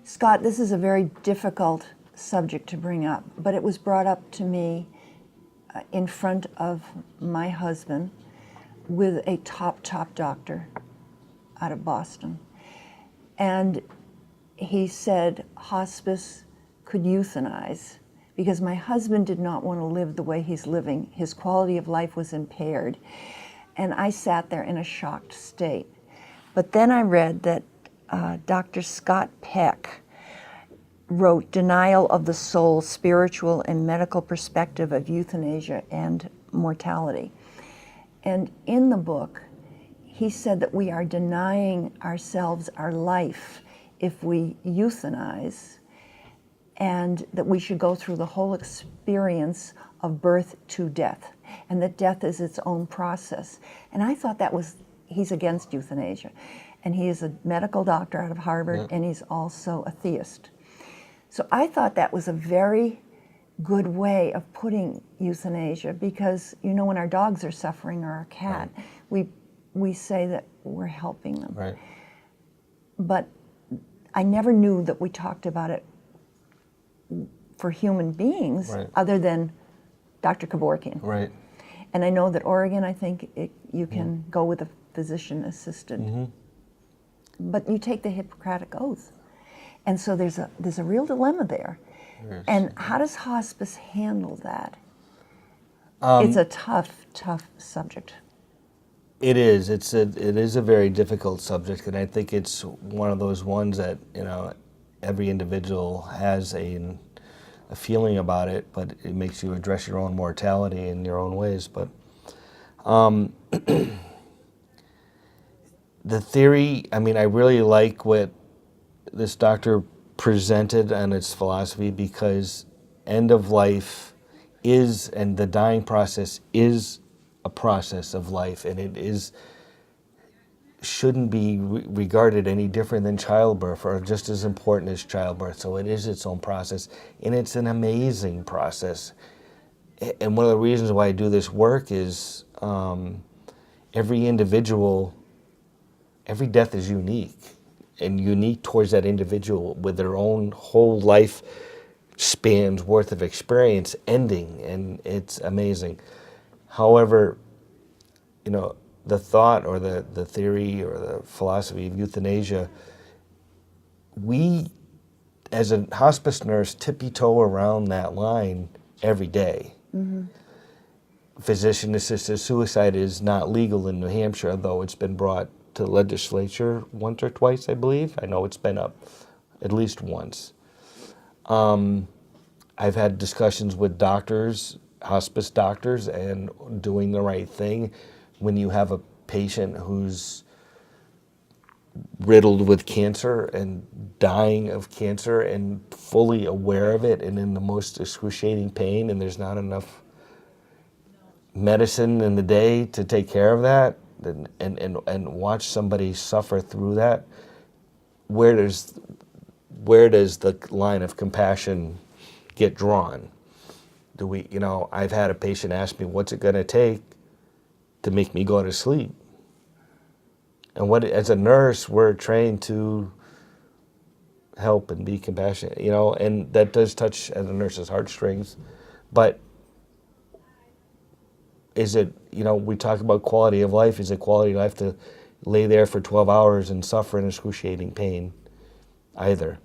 Scott, this is a very difficult subject to bring up, but it was brought up to me in front of my husband with a top doctor out of Boston. And he said hospice could euthanize because my husband did not want to live the way he's living. His quality of life was impaired. And I sat there in a shocked state. But then I read that Dr. Scott Peck wrote Denial of the Soul, Spiritual and Medical Perspective of Euthanasia and Mortality. And in the book, he said that we are denying ourselves our life if we euthanize, and that we should go through the whole experience of birth to death, and that death is its own process. And I thought that was, he's against euthanasia. And he is a medical doctor out of Harvard, and he's also a theist. So I thought that was a very good way of putting euthanasia, because, you know, when our dogs are suffering or our cat, we say that we're helping them. Right. But I never knew that we talked about it for human beings other than Dr. Kevorkian. Right. And I know that Oregon, I think you can go with a physician-assisted. But you take the Hippocratic Oath. And so there's a real dilemma there. Yes. And how does hospice handle that? It's a tough subject. It is. It is a very difficult subject, and I think it's one of those ones that, you know, every individual has a feeling about it, but it makes you address your own mortality in your own ways. But the theory, I mean, I really like what this doctor presented on its philosophy, because end of life is, and the dying process is a process of life, and it shouldn't be regarded any different than childbirth, or just as important as childbirth. So it is its own process, and it's an amazing process. And one of the reasons why I do this work is every individual, every death is unique, and unique towards that individual with their own whole life spans worth of experience ending, and it's amazing. However, you know, the thought or the theory or the philosophy of euthanasia, we, as a hospice nurse, tippy-toe around that line every day. Physician-assisted suicide is not legal in New Hampshire, though it's been brought to the legislature once or twice, I believe. I know it's been up at least once. I've had discussions with doctors, hospice doctors, and doing the right thing. When you have a patient who's riddled with cancer and dying of cancer and fully aware of it and in the most excruciating pain, and there's not enough medicine in the day to take care of that, and watch somebody suffer through that, where does the line of compassion get drawn? Do we, you know, I've had a patient ask me, what's it going to take to make me go to sleep? And what, as a nurse, we're trained to help and be compassionate, you know, and that does touch as a nurse's heartstrings. But is it, you know, we talk about quality of life. Is it quality of life to lay there for 12 hours and suffer in excruciating pain? Either.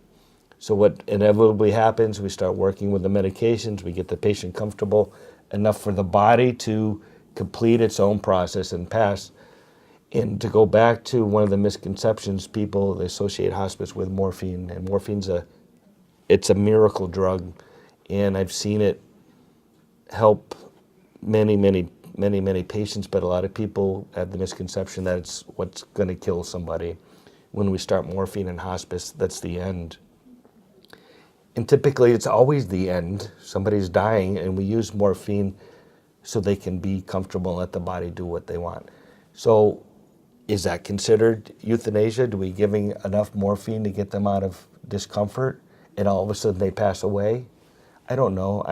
So what inevitably happens, we start working with the medications, we get the patient comfortable enough for the body to complete its own process and pass. And to go back to one of the misconceptions, people associate hospice with morphine, and morphine's it's a miracle drug, and I've seen it help many patients, but a lot of people have the misconception that it's what's going to kill somebody. When we start morphine in hospice, that's the end. And typically it's always the end. Somebody's dying, and we use morphine so they can be comfortable and let the body do what they want. So is that considered euthanasia? Do we giving enough morphine to get them out of discomfort and all of a sudden they pass away? I don't know.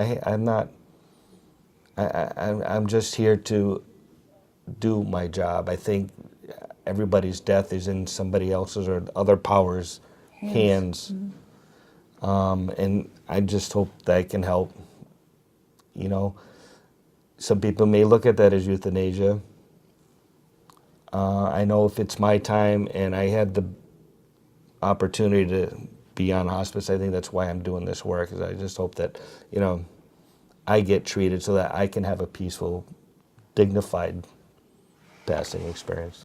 I'm just here to do my job. I think everybody's death is in somebody else's or other powers' hands. And I just hope that I can help. You know, some people may look at that as euthanasia. I know if it's my time and I had the opportunity to be on hospice, I think that's why I'm doing this work, is I just hope that, you know, I get treated so that I can have a peaceful, dignified passing experience.